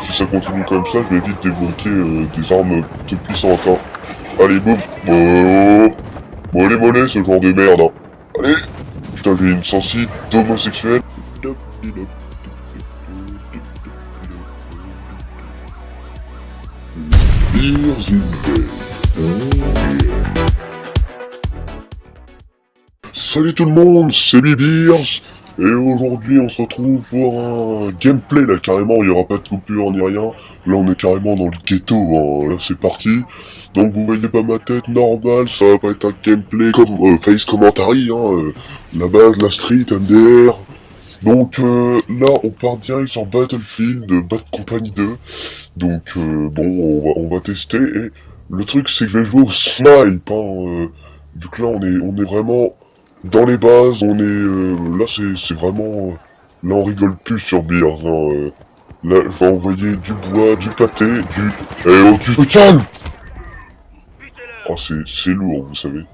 Si ça continue comme ça, je vais vite débloquer des armes plutôt puissantes, hein. Allez, boum. Mollet, ce genre de merde, hein. Allez. Putain, j'ai une sensi d'homosexuel. Beers in bed. Salut tout le monde, c'est Beers. Et aujourd'hui on se retrouve pour un gameplay là carrément, il n'y aura pas de coupure ni rien. Là on est carrément dans le ghetto, hein. Là c'est parti. Donc vous voyez pas ma tête, normal, ça va pas être un gameplay comme face commentary, hein. La base, la street, MDR. Donc là on part direct sur Battlefield, Bad Company 2. Donc bon on va tester et le truc c'est que je vais jouer au snipe, hein. Vu que là on est vraiment dans les bases, on est là c'est vraiment là on rigole plus sur Beers, hein. Là je vais envoyer du bois, du pâté, du oh tu te calmes. Ah c'est lourd vous savez.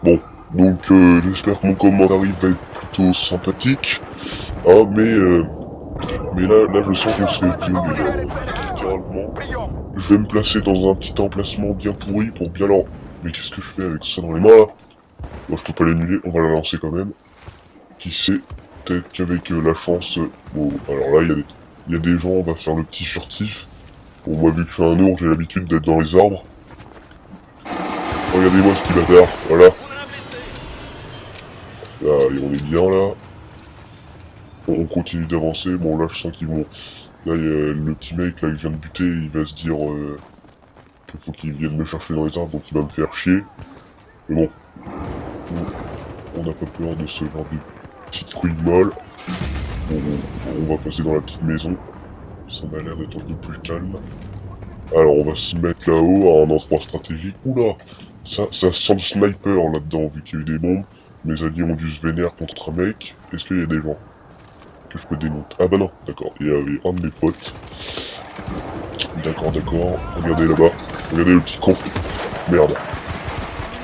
Bon donc j'espère que mon commentaire va être plutôt sympathique. Ah mais là je sens qu'on se fait violer, littéralement. Je vais me placer dans un petit emplacement bien pourri pour bien leur... Mais qu'est-ce que je fais avec ça dans les mains là? Bon, je peux pas l'annuler, on va la lancer quand même. Qui sait, peut-être qu'avec la chance... Bon, alors là, il y a des gens, on va faire le petit furtif. Bon, moi, vu que je suis un ours, j'ai l'habitude d'être dans les arbres. Regardez-moi ce petit bâtard, voilà. Là, allez, on est bien, là. Bon, on continue d'avancer. Bon, là, je sens qu'ils vont... Là, il y a le petit mec, là, que je viens de buter, il va se dire... qu'il faut qu'il vienne me chercher dans les arbres, donc il va me faire chier. Mais bon... On n'a pas peur de ce genre de petite couille molle. On va passer dans la petite maison. Ça m'a l'air d'être un peu plus calme. Alors on va se mettre là-haut à un endroit stratégique. Oula, ça sent le sniper là-dedans vu qu'il y a eu des bombes. Mes alliés ont dû se vénérer contre un mec. Est-ce qu'il y a des gens que je peux démonter? Ah bah non, d'accord. Il y avait un de mes potes. D'accord. Regardez là-bas. Regardez le petit con. Merde.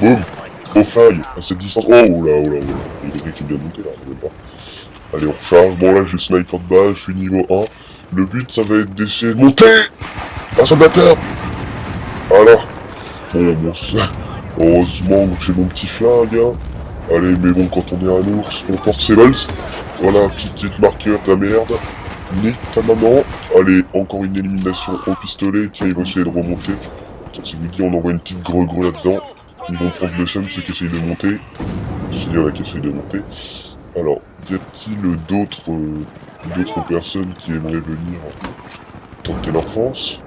Boum. Au faille, à cette distance. Oh là. Il y a quelqu'un qui vient de monter là, on pas. Allez, on recharge. Bon là, j'ai le sniper de base, je suis niveau 1. Le but, ça va être d'essayer de monter. Ah, ça bâtard. Voilà. Bon, heureusement que j'ai mon petit flingue, hein. Allez, mais bon, quand on est un ours, on porte ses balles. Voilà, petite marqueur de la merde. Nique ta maman. Allez, encore une élimination au pistolet. Tiens, il va essayer de remonter. Ça vous dit, on envoie une petite greu là-dedans. Ils vont prendre le seum, ceux qui essayent de monter. S'il y en a qui essayent de monter. Alors, y a-t-il d'autres personnes qui aimeraient venir tenter leur chance?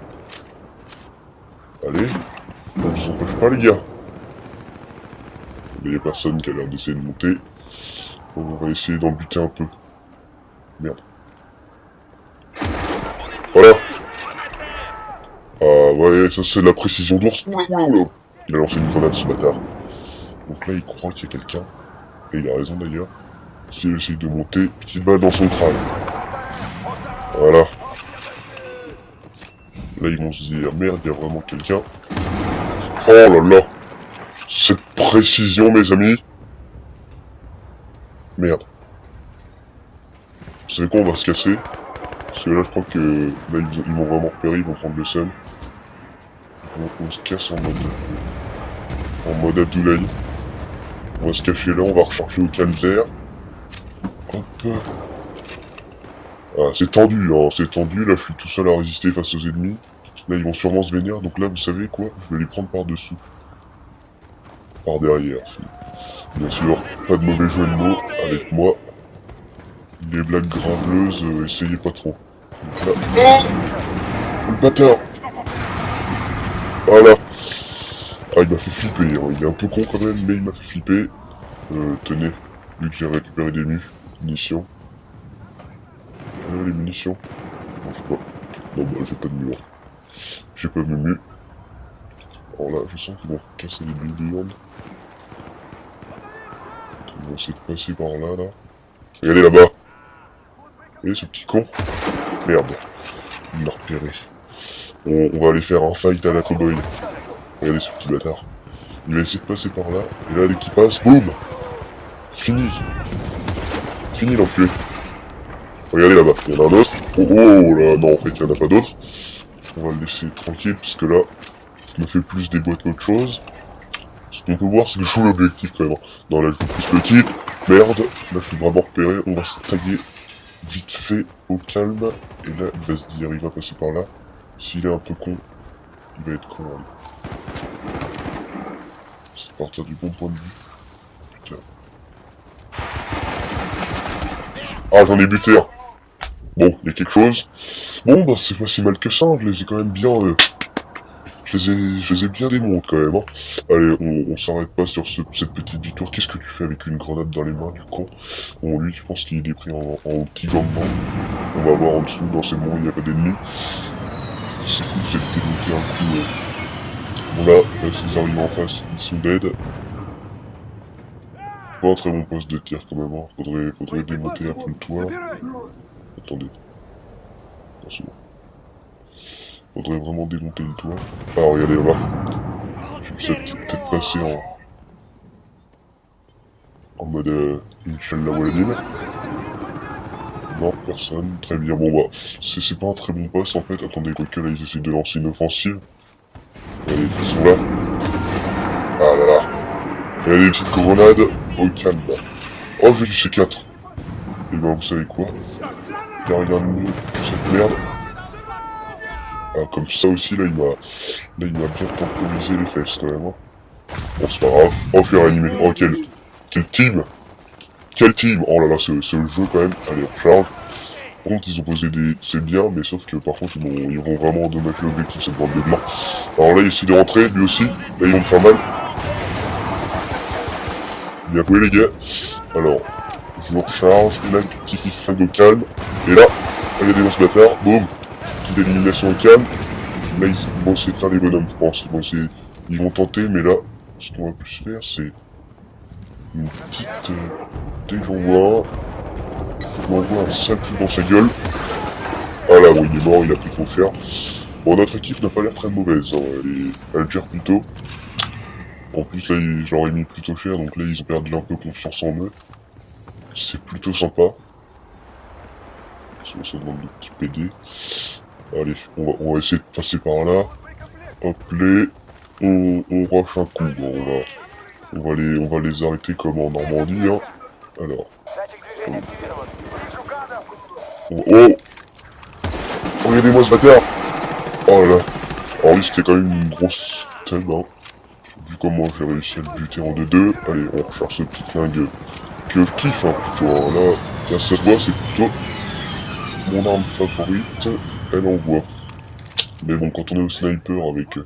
Allez, on vous empêche pas les gars. Il y a personne qui a l'air d'essayer de monter. On va essayer d'en buter un peu. Merde. Voilà. Ah ouais, ça c'est de la précision d'ours. Il a lancé une grenade ce bâtard. Donc là il croit qu'il y a quelqu'un. Et il a raison d'ailleurs. S'il essaye de monter, petite balle dans son crâne. Voilà. Là ils vont se dire merde, il y a vraiment quelqu'un. Oh là là. Cette précision mes amis. Merde. Vous savez quoi, on va se casser. Parce que là je crois que là ils m'ont vraiment repéré, ils vont prendre le seum. On se casse en mode Abdoulaye. On va se cacher là, on va recharger au calvaire. Hop. Ah, c'est tendu, hein, c'est tendu, là je suis tout seul à résister face aux ennemis. Là ils vont sûrement se vénérer, donc là vous savez quoi, je vais les prendre par dessous. Par derrière. Bien sûr, pas de mauvais jeu de mots avec moi. Les blagues graveleuses, essayez pas trop. Donc là... Oh le bâtard. Voilà. Ah il m'a fait flipper, hein. Il est un peu con quand même, mais il m'a fait flipper. Tenez, vu que j'ai récupéré des munitions. Les munitions. Non, je sais pas. Non, bah, j'ai pas de mur. J'ai pas de mur. Alors là, je sens qu'ils vont casser les billboards. Ils vont essayer de passer par là. Regardez là-bas. Vous voyez ce petit con? Merde. Il m'a repéré. On va aller faire un fight à la cowboy. Regardez ce petit bâtard. Il va essayer de passer par là. Et là, dès qu'il passe, boum! Fini. Fini l'enculé. Regardez là-bas, il y en a un autre. Oh, oh là, non, en fait, il n'y en a pas d'autres. On va le laisser tranquille, parce que là, je me fais plus des boîtes qu'autre chose. Ce qu'on peut voir, c'est que je joue l'objectif quand même. Non, là, je joue plus le type. Merde, là, je suis vraiment repéré. On va se tailler vite fait, au calme. Et là, il va se dire, il va passer par là. S'il est un peu con, il va être con, allez. C'est partir du bon point de vue. Putain. Ah, j'en ai buté un. Bon, il y a quelque chose. Bon, bah, c'est pas si mal que ça. Je les ai quand même bien... je les ai bien démontés quand même. Hein. Allez, on s'arrête pas sur cette petite victoire. Qu'est-ce que tu fais avec une grenade dans les mains du con? Bon, lui, je pense qu'il est pris en petit gangbang. On va voir en dessous. Dans ces moments, il n'y a pas d'ennemis. C'est cool, c'est de démonter un coup. Bon, là, s'ils arrivent en face, ils sont dead. Pas un très bon poste de tir quand même. Hein. Faudrait démonter un peu le toit. Attendez. Non, c'est bon. Faudrait vraiment démonter le toit. Ah, regardez là-bas. J'ai vu sa petite tête passer en mode Inch'Allah Waladin. Non, personne. Très bien. Bon, bah, c'est pas un très bon poste en fait. Attendez, quoique là, ils essaient de lancer une offensive. Allez, ils sont là. Ah là là. Il y a des petites grenades au calme. Oh, j'ai du C4. Et ben, vous savez quoi? Y'a rien de mieux que cette merde. Ah, comme ça aussi, là, il m'a bien temporisé les fesses, quand même. Hein. Bon, c'est pas grave. Oh, je suis réanimé. Oh, quel team! Quel team! Oh là là, ce jeu, quand même. Allez, on charge. Par contre, ils ont posé des... C'est bien, mais sauf que, par contre, ils vont vraiment endommager l'objectif, cette bande de blancs. Alors là, il essaie de rentrer, lui aussi. Là, ils vont me faire mal. Bien joué, les gars. Alors, je me recharge. Là, petit flingue au calme. Et là, regardez dans ce bâtard. Boum! Petite élimination au calme. Là, ils vont essayer de faire les bonhommes, je pense. Ils vont tenter, mais là, ce qu'on va plus faire, c'est une petite... dès que j'en vois un, je lui envoie un sale coup dans sa gueule. Ah là, bon, il est mort, il a pris trop cher. Bon, notre équipe n'a pas l'air très mauvaise, hein. Elle gère plutôt. En plus, là, je leur ai mis plutôt cher, donc là, ils ont perdu un peu confiance en eux. C'est plutôt sympa. Ça demande de petits PD. Allez, on va essayer de passer par là. Hop, on rush un coup. Bon, on va les arrêter comme en Normandie. Hein. Alors. Oh, regardez-moi ce bâtard. Oh là là. Alors lui, c'était quand même une grosse tête. Hein. Vu comment j'ai réussi à le buter en 2-2. Allez, on recharge ce petit flingue que je kiffe hein, plutôt. Hein. Là, ça se voit, c'est plutôt mon arme favorite. Elle envoie. Mais bon, quand on est au sniper avec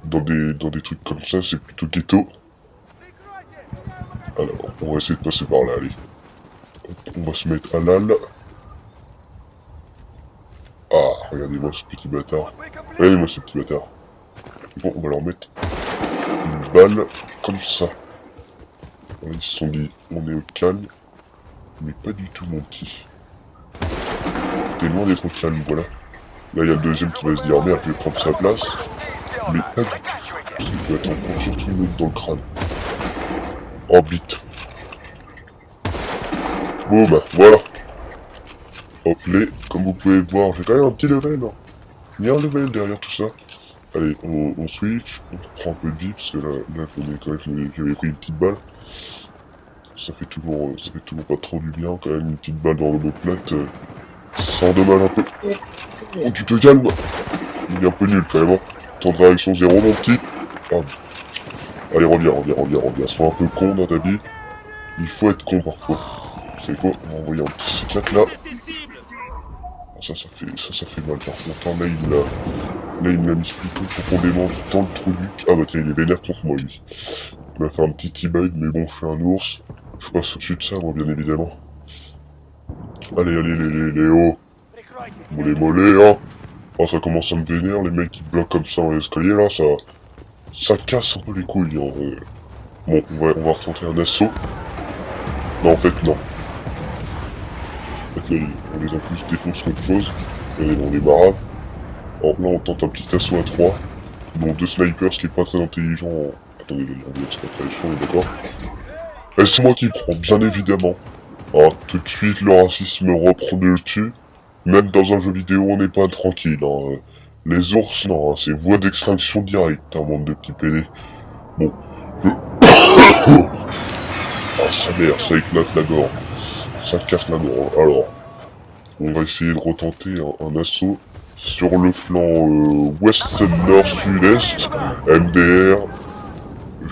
dans des trucs comme ça, c'est plutôt ghetto. Alors, on va essayer de passer par là, allez. Hop, on va se mettre à l'al. Ah, regardez-moi ce petit bâtard. Regardez-moi ce petit bâtard. Bon, on va leur mettre une balle comme ça. Ils se sont dit, on est au calme. Mais pas du tout, mon petit. T'es loin d'être au calme, voilà. Là, il y a le deuxième qui va se dire, merde, je vais prendre sa place. Mais pas du tout. Parce qu'il peut être encore surtout une autre dans le crâne. Oh, bite. Boum, voilà. Hop, comme vous pouvez voir, j'ai quand même un petit level. Hein. Il y a un level derrière tout ça. Allez, on switch, on prend un peu de vie, parce que là j'avais pris une petite balle. Ça fait toujours pas trop du bien, quand même, une petite balle dans l'omoplate. Ça endommage un peu. Oh, tu te calmes. Il est un peu nul, quand même. Hein. Temps de réaction 0, mon petit. Ah. Allez, reviens. Sois un peu con dans ta vie. Il faut être con parfois. C'est quoi? On va envoyer un petit C4 là. Ça fait mal par contre. Hein. Là, il me l'a mis plutôt profondément dans le trou du... Ah bah tiens, il est vénère contre moi, lui. Il m'a fait un petit T-bug, mais bon, je suis un ours. Je passe au-dessus de ça, moi, bien évidemment. Allez, les hauts. Bon, les mollets, hein. Oh, ça commence à me vénère, les mecs qui bloquent comme ça dans l'escalier, là, ça casse un peu les couilles, hein. Bon, on va retenter un assaut. Non, en fait, non. En fait, là, on les a plus défoncé qu'autre chose. Allez, on les barrave. Alors là, on tente un petit assaut à 3. Bon, 2 snipers, ce qui est pas très intelligent. Attendez, c'est pas très chiant, d'accord. C'est moi qui prends, bien évidemment. Ah, tout de suite, le racisme reprend le dessus. Même dans un jeu vidéo, on n'est pas tranquille. Hein. Les ours, non, c'est voie d'extinction directe, un monde de petits PD. Bon. Ah, sa mère, ça éclate la gorge. Ça casse la gorge. Alors, on va essayer de retenter un assaut sur le flanc ouest, nord, sud-est. MDR.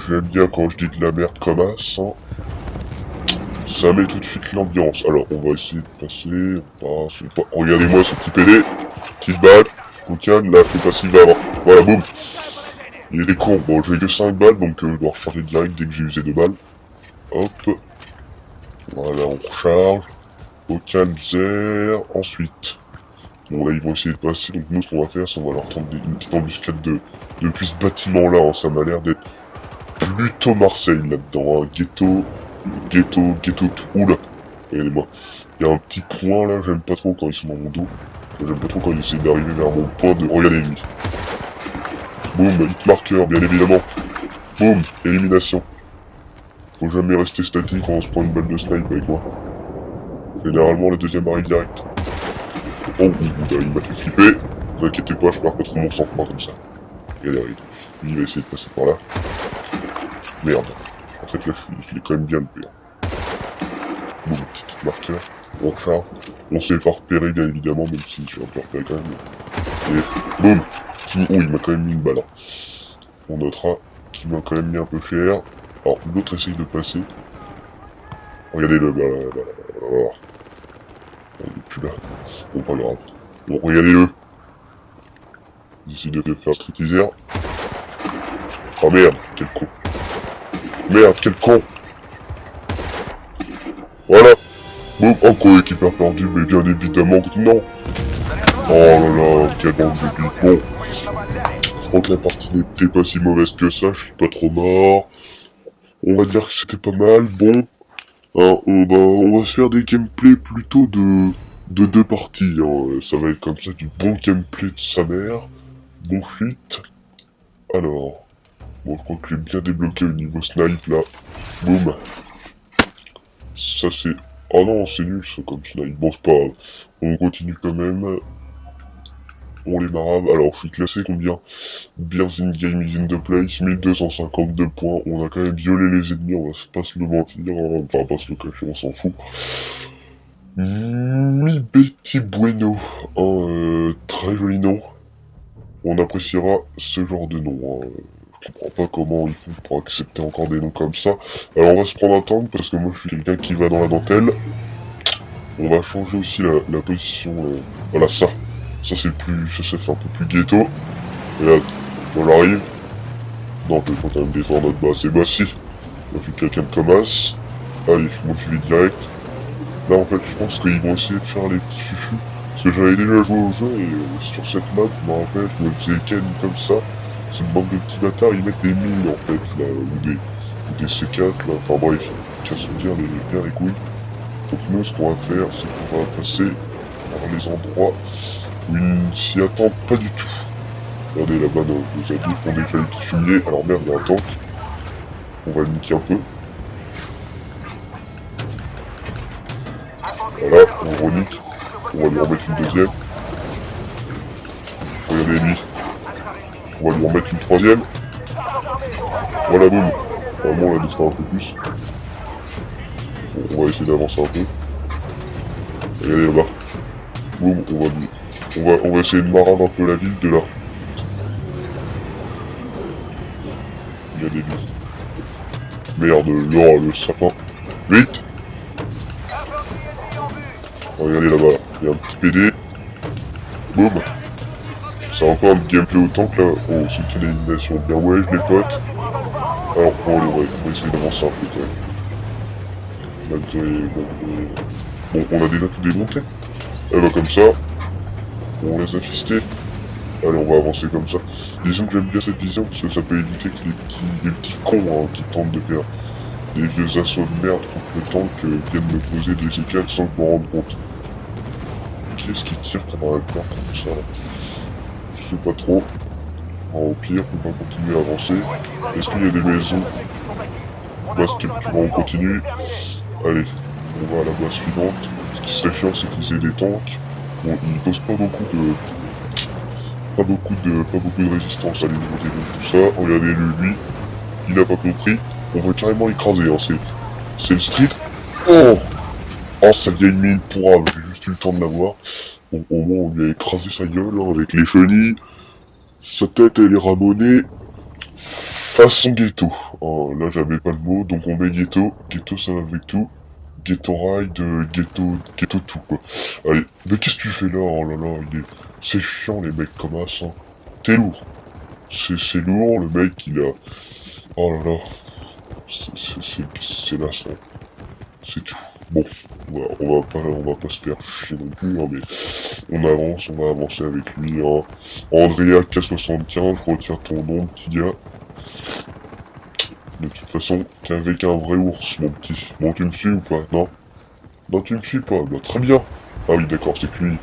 J'aime bien quand je dis de la merde comme as. Hein. Ça met tout de suite l'ambiance. Alors, on va essayer de passer. Regardez-moi ce petit PD. Petite balle. Au calme, là, faut pas s'y va. Voilà, boum. Il est con. Bon, j'ai que 5 balles, donc je dois recharger direct dès que j'ai usé 2 balles. Hop. Voilà, on recharge. Au calme, zère. Ensuite. Bon, là, ils vont essayer de passer. Donc, nous, ce qu'on va faire, c'est qu'on va leur tenter une petite embuscade depuis ce bâtiment-là. Hein. Ça m'a l'air d'être plutôt Marseille, là-dedans. Hein. Ghetto, tout. Oula. Regardez-moi. Il y a un petit point, là. J'aime pas trop quand ils sont dans mon dos. J'aime pas trop quand ils essaient d'arriver vers mon point de... Regardez lui. Boum, hit marqueur, bien évidemment. Boum, élimination. Faut jamais rester statique quand on se prend une balle de snipe avec moi. Généralement, le deuxième arrive direct. Oh, il m'a fait flipper. Ne vous inquiétez pas, je pars pas trop mon sang-froid comme ça. Regardez, lui, il va essayer de passer par là. Merde. En fait, là, je l'ai quand même bien loupé. Boum, petit hit marqueur. On recharge. On s'est pas repéré, bien évidemment, même si je suis un peu repéré quand même. Et boum, fini. Oh, il m'a quand même mis une balle. On notera qu'il m'a quand même mis un peu cher. Alors, l'autre essaye de passer. Regardez-le, voilà. Il est plus là. Bon, pas grave. Bon, regardez-le. Il essaie de faire stripteaser. Oh merde, quel con. Merde, quel con. Voilà. Boum, un coéquipier perdu, mais bien évidemment que non. Oh là là, quel bande de bite. Bon. Je crois que la partie n'était pas si mauvaise que ça, je suis pas trop mort. On va dire que c'était pas mal, bon. Hein, on va se faire des gameplays plutôt de 2 parties. Hein. Ça va être comme ça du bon gameplay de sa mère. Bon fit. Alors. Bon, je crois que j'ai bien débloqué au niveau snipe là. Boum. Ça c'est... Oh non, c'est nul ça comme snipe. Bon, c'est pas grave. On continue quand même. On les marave. Alors, je suis classé combien? Beers in game is in the place. 1252 points. On a quand même violé les ennemis. On va pas se le mentir. Hein. Enfin, pas se le cacher, on s'en fout. Mi Betty Bueno. Très joli nom. On appréciera ce genre de nom. Hein. Je comprends pas comment ils font pour accepter encore des noms comme ça. Alors, on va se prendre un temps parce que moi, je suis quelqu'un qui va dans la dentelle. On va changer aussi la position. Voilà, ça. Ça fait un peu plus ghetto. Regarde, moi j'arrive. Non, je vais quand même détruire notre base. Et bah si, moi je suis quelqu'un de Thomas. Allez, moi je vais direct. Là en fait, je pense qu'ils vont essayer de faire les petits chouchous. Parce que j'avais déjà joué au jeu et sur cette map, je me rappelle, je me faisais ken comme ça. C'est une bande de petits bâtards, ils mettent des mines en fait, là, ou des C4, là. Enfin bref, ils cassent bien les couilles. Donc nous, ce qu'on va faire, c'est qu'on va passer par les endroits où ils ne s'y attendent pas du tout. Regardez là-bas, nos amis font déjà les petits fumiers. Alors merde, il y a un tank. On va le niquer un peu. Voilà, on renique. On va lui remettre une deuxième. Regardez lui. On va lui remettre une troisième. Voilà, boum. Vraiment, on l'a détruit un peu plus. Bon, on va essayer d'avancer un peu. Regardez là-bas. Boum, on va essayer de marave un peu la ville de là. Regardez lui. Merde, là, le sapin. Vite! Regardez là-bas, il y a un petit PD. Boum! C'est encore un gameplay au tank là. Oh, c'est une élimination. Bien ouais, les potes. Alors, bon, allez, on va essayer d'avancer un peu quand même. Bon, on a déjà tout démonté. Et bah, comme ça, on les a fistés. Allez, on va avancer comme ça. Disons que j'aime bien cette vision parce que ça peut éviter que les petits cons hein, qui tentent de faire des vieux assauts de merde contre le tank viennent me poser des C4 sans que je m'en rende compte. Qui est-ce qui tire comme un peur comme ça là? Je sais pas trop. Au pire, on va continuer à avancer. Est-ce qu'il y a des maisons? Base capturant, on continue. Allez, on va à la base suivante. Ce qui serait chiant, c'est qu'ils aient des tanks. Bon, il pose pas beaucoup de résistance à l'immunité, donc tout ça. Regardez-le, lui, il a pas compris. On va carrément l'écraser, hein. C'est le street. Oh! Oh, sa vieille mine pourrave, j'ai juste eu le temps de la voir. Bon, au moins, on lui a écrasé sa gueule, hein, avec les chenilles. Sa tête, elle est ramonée. Façon ghetto. Oh, là, j'avais pas le mot, donc on met ghetto. Ghetto, ça va avec tout. Ghetto ride, ghetto tout, quoi. Allez, mais qu'est-ce que tu fais là? Oh là là, c'est chiant, les mecs comme ça. Hein. T'es lourd. C'est lourd, le mec, il a... Oh là là. C'est lassant. C'est tout. Bon, on va pas se faire chier non plus, hein, mais on va avancer avec lui, hein. Andrea K75, je retiens ton nom, petit gars. De toute façon, t'es avec un vrai ours, mon petit. Bon, tu me suis ou pas? Non? Non, tu me suis pas? Bah, très bien. Ah oui, d'accord, c'est que lui,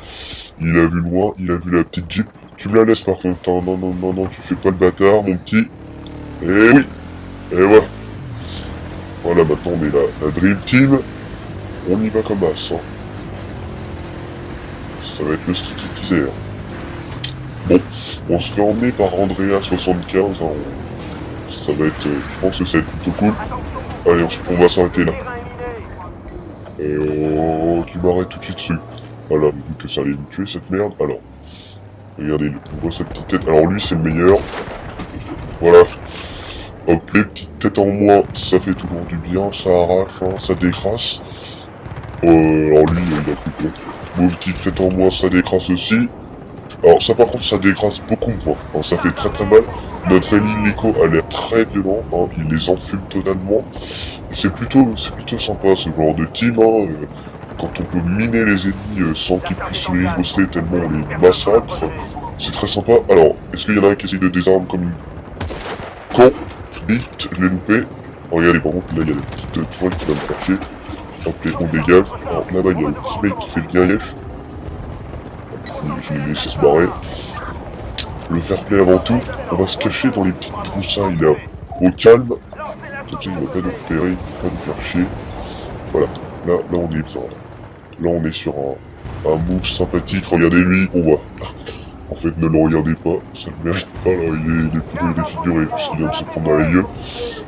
il a vu loin, il a vu la petite Jeep. Tu me la laisses par contre, hein. Non, non, non, non, tu fais pas le bâtard, mon petit. Eh oui! Eh ouais! Voilà, maintenant on est la Dream Team. On y va comme as, hein. Ça va être le street teaser. Bon, on se fait emmener par Andrea75, hein. Ça va être... je pense que ça va être plutôt cool. Allez, on va s'arrêter là. Oh, tu m'arrêtes tout de suite dessus. Voilà, vu que ça allait me tuer cette merde. Alors, regardez, on voit sa petite tête. Alors lui, c'est le meilleur. Voilà. Hop, les petites têtes en moins, ça fait toujours du bien, ça arrache, hein, ça décrasse. Alors lui, il a fait quoi? Vos petites têtes en moins, ça décrasse aussi. Alors ça par contre, ça décrasse beaucoup moins. Alors, ça fait très très mal. Notre ami Nico a l'air très violent, hein, il les enfume totalement. C'est plutôt sympa ce genre de team, hein, quand on peut miner les ennemis sans qu'ils puissent les riposter tellement on les massacre. C'est très sympa. Alors, est-ce qu'il y en a un qui essaye de désarmer comme une con? Vite, je l'ai loupé. Regardez, par contre, là, il y a la petite toile qui va me faire chier. Hop, on dégage. Alors, là-bas, il y a le petit mec qui fait le grief. Je l'ai laissé se barrer. Le fair play avant tout. On va se cacher dans les petites broussailles, là. Au calme. Comme ça, il va pas nous repérer, il va pas nous faire chier. Voilà. Là, on est bien. Là, on est sur un move sympathique. Regardez lui, on voit. En fait, ne le regardez pas, ça ne mérite pas, là, il est plutôt défiguré, parce qu'il vient de se prendre dans la gueule.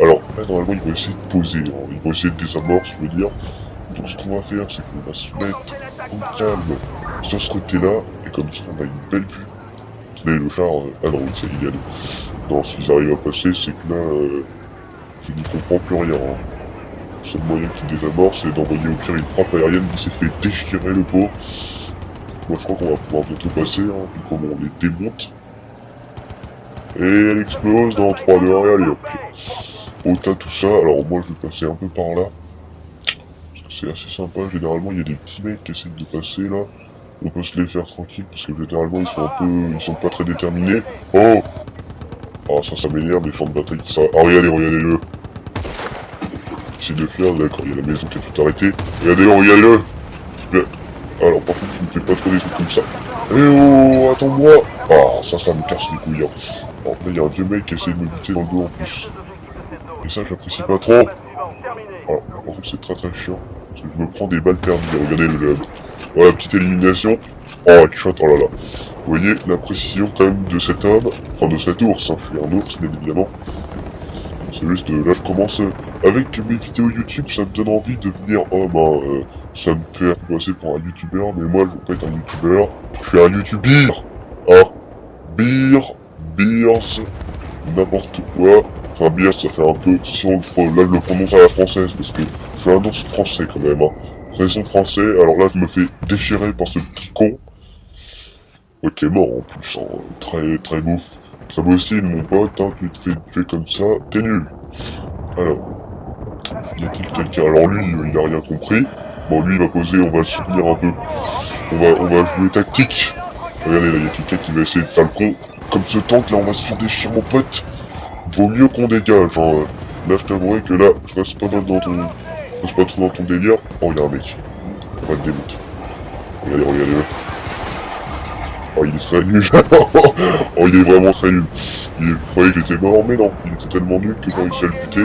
Alors, là, normalement, il va essayer de poser, hein. Il va essayer de désamorcer, je veux dire. Donc, ce qu'on va faire, c'est qu'on va se mettre au calme sur ce côté-là, et comme ça, on a une belle vue. Là, le char, ah non, ça y est, non, s'ils arrivent à passer, c'est que là, je ne comprends plus rien, hein. Le seul moyen qu'il désamorce, c'est d'envoyer au pire une frappe aérienne qui s'est fait déchirer le pot. Moi je crois qu'on va pouvoir bientôt passer, hein, vu comment on les démonte. Et elle explose dans 3, 2, 1, et allez hop. Au tas tout ça, alors moi je vais passer un peu par là. Parce que c'est assez sympa, généralement il y a des petits mecs qui essayent de passer là. On peut se les faire tranquille, parce que généralement ils sont pas très déterminés. Oh! Ah ça m'énerve, les champs de bataille, ça... Ah regardez-le. C'est de faire, d'accord, il y a la maison qui a tout arrêté. Regardez-le. Alors par contre tu me fais pas trop des trucs comme ça. Eh oh, attends-moi. Ah ça me casse les couilles, hein. Alors là il y a un vieux mec qui essaie de me buter dans le dos en plus. Et ça j'apprécie pas trop. Alors par contre c'est très très chiant. Parce que je me prends des balles perdues, regardez le jeune. Voilà, petite élimination. Oh headshot, oh là là. Vous voyez la précision quand même de cet homme. Enfin de cet ours, hein. Je suis un ours bien évidemment. C'est juste, là je commence, avec mes vidéos YouTube, ça me donne envie de venir homme, ça me fait passer pour un youtubeur, mais moi je veux pas être un youtubeur, je suis un youtubeur. Ah, beers, n'importe quoi. Enfin beers ça fait un peu, si on là je le prononce à la française, parce que je suis un ours français quand même, hein. Raison français, alors là je me fais déchirer par ce petit con. Ok, mort en plus, hein. Très très beau. Très beau style mon pote, hein, tu te fais tuer comme ça, t'es nul. Alors, y a-t-il quelqu'un? Alors lui, il a rien compris. Bon, lui, il va poser, on va le soutenir un peu. On va jouer tactique. Regardez, là, y a quelqu'un qui va essayer de faire le con. Comme ce tank, là, on va se faire déchirer, mon pote. Vaut mieux qu'on dégage, hein. Là, je t'avouerai que là, je reste pas trop dans ton délire. Oh, y a un mec. On va le démonter. Regardez-le. Oh, il est très nul. Oh, il est vraiment très nul. Je croyais que j'étais mort, mais non. Il était tellement nul que j'ai réussi à le buter.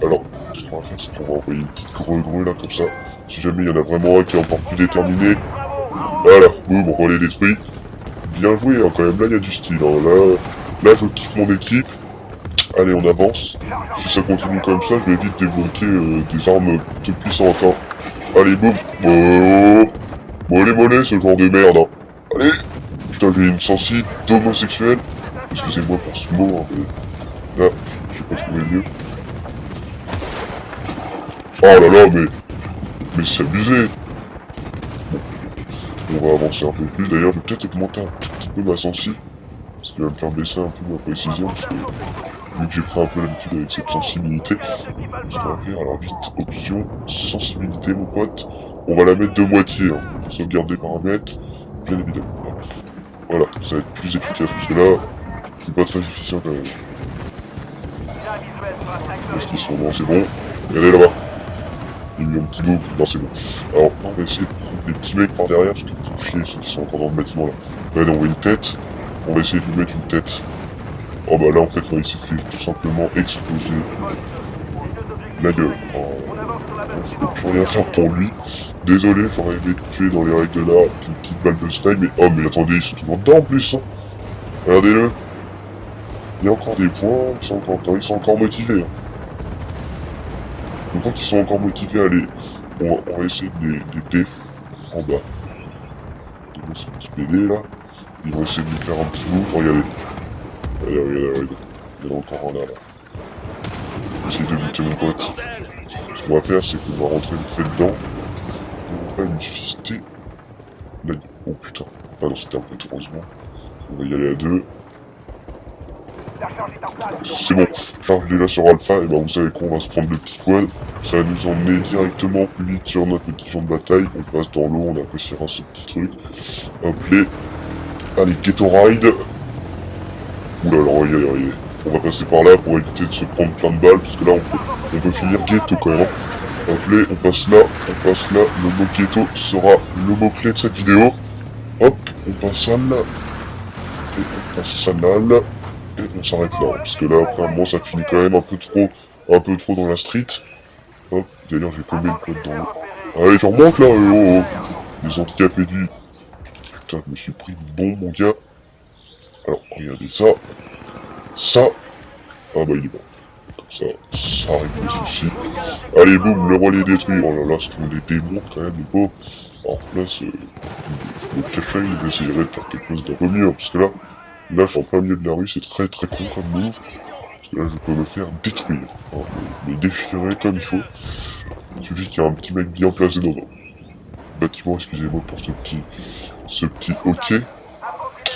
Alors, ce qu'on va faire, c'est qu'on va envoyer une petite grue là, comme ça. Si jamais il y en a vraiment un qui est encore plus déterminé. Voilà, boum, on les détruit. Bien joué, hein, quand même, là il y a du style, hein. Là je kiffe mon équipe. Allez, on avance. Si ça continue comme ça, je vais vite débloquer des armes plutôt puissantes, hein. Allez, boum. Oh, mollet, ce genre de merde, hein. Allez. Putain, j'ai une sensi d'homosexuel. Excusez-moi pour ce mot, hein, mais là, j'ai pas trouvé mieux. Oh là là, mais c'est abusé. Bon, on va avancer un peu plus. D'ailleurs, je vais peut-être augmenter un tout petit peu ma sensi. Ce qui va me faire baisser un peu ma précision, parce que vu que j'ai pris un peu l'habitude avec cette sensibilité, ce qu'on va faire, alors vite, option, sensibilité mon pote, on va la mettre de moitié, hein. Sauvegarder paramètres, bien évidemment. Voilà, ça va être plus efficace, parce que là, c'est pas très efficient quand même. Est-ce qu'ils sont bons? C'est bon. Regardez là-bas. Il y a eu un petit move, non c'est bon. Alors, on va essayer de prendre des petits mecs par derrière, parce qu'il faut chier ceux qui sont encore dans le bâtiment là. Là, on voit une tête, on va essayer de lui mettre une tête. Oh bah là en fait il s'est fait tout simplement exploser la gueule. Oh, je peux plus rien faire pour lui. Désolé, j'aurais aimé le tuer dans les règles de l'art avec une petite balle de spray, mais oh mais attendez, ils sont toujours dedans en plus, hein. Regardez-le. Il y a encore des points, ils sont encore dedans, ils sont encore motivés, hein. Donc quand ils sont encore motivés, allez, on va essayer de les déf en bas. Donc c'est un petit PD là. Ils vont essayer de nous faire un petit move, regardez. Regardez. Il y en a encore un là. Essaye de lutter mon pote. Ce qu'on va faire, c'est qu'on va rentrer vite fait dedans. Et on va lui fister. Là, oh putain. Ah non, c'était un peu heureusement. On va y aller à deux. C'est bon. Charge déjà sur Alpha. Et ben vous savez quoi, on va se prendre le petit quad. Ça va nous emmener directement plus vite sur notre petit champ de bataille. On passe dans l'eau, on appréciera ce petit truc. Hop les. Allez, Ghetto Ride. Oula, alors regardez. On va passer par là pour éviter de se prendre plein de balles, parce que là on peut finir ghetto quand même. Hop, on passe là. Le mot ghetto sera le mot-clé de cette vidéo. Hop, on passe à là. Et on passe à là. Et on s'arrête là. Parce que là, après un moment, ça finit quand même un peu trop dans la street. Hop, d'ailleurs, j'ai paumé le code dans l'eau. Allez, j'en manque là, oh. Les handicapés du... Putain, je me suis pris une bombe, mon gars. Alors, regardez ça. Ça. Ah bah il est bon. Comme ça règle les soucis. Allez boum, le relais détruit. Oh là là, ce qu'on les démonte quand même, les pauvres. Alors là, le café, il essayerait de faire quelque chose d'un peu mieux. Parce que là, je suis en plein milieu de la rue, c'est très très con comme move. Parce que là, je peux me faire détruire. Hein, me déchirer comme il faut. Il suffit qu'il y ait un petit mec bien placé dans le bâtiment, excusez-moi pour ce petit hockey.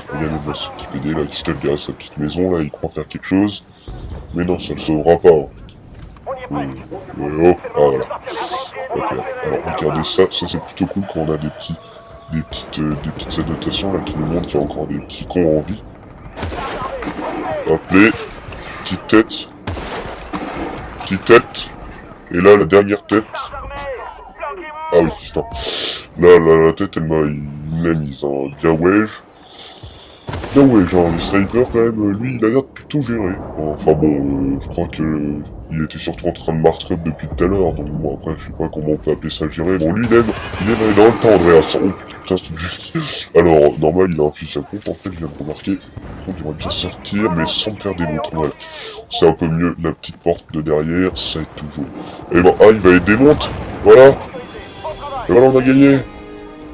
Regardez-moi ce petit PD là qui se tape derrière sa petite maison là, il croit faire quelque chose. Mais non, ça ne sauvera pas. Hein. Oh, ah voilà. Alors regardez ça, c'est plutôt cool quand on a des petites annotations là qui nous montrent qu'il y a encore des petits cons en vie. Hop les, petite tête. Et là la dernière tête. Ah oui, putain. Là la tête il me l'a mise, hein. Bien wesh. Non ouais, genre les snipers quand même, lui il a l'air de plutôt gérer. Enfin bon, je crois que il était surtout en train de martre up depuis tout à l'heure, donc bon après je sais pas comment on peut appeler ça gérer. Bon lui il aime aller dans le temps Andreas. Oh putain c'est alors normal il a un fusil à pompe en fait, je viens de remarquer. On devrait bien sortir mais sans me faire démonter. Voilà. C'est un peu mieux, la petite porte de derrière, ça aide toujours. Et ben il va être démonte, voilà. Et voilà on a gagné.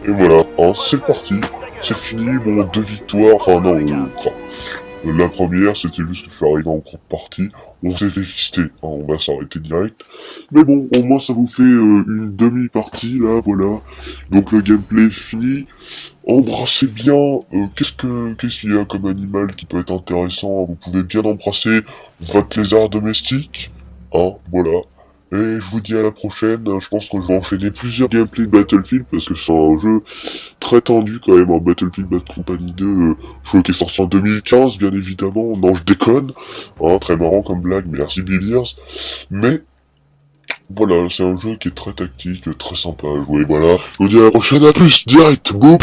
Et voilà, hein, c'est parti. C'est fini, bon, 2 victoires, enfin non, la première c'était juste que je suis arrivé en cours de partie, on s'est fait fister, hein, on va s'arrêter direct, mais bon, au moins ça vous fait une demi-partie là, voilà, donc le gameplay est fini, embrassez bien, qu'est-ce qu'il y a comme animal qui peut être intéressant, vous pouvez bien embrasser votre lézard domestique, hein, voilà. Et je vous dis à la prochaine, je pense que je vais enchaîner plusieurs gameplays de Battlefield, parce que c'est un jeu très tendu quand même, en Battlefield Bad Company 2, jeu qui est sorti en 2015 bien évidemment, non je déconne, hein, très marrant comme blague, merci Billiers, mais voilà, c'est un jeu qui est très tactique, très sympa à jouer, voilà, je vous dis à la prochaine, à plus, direct, boum.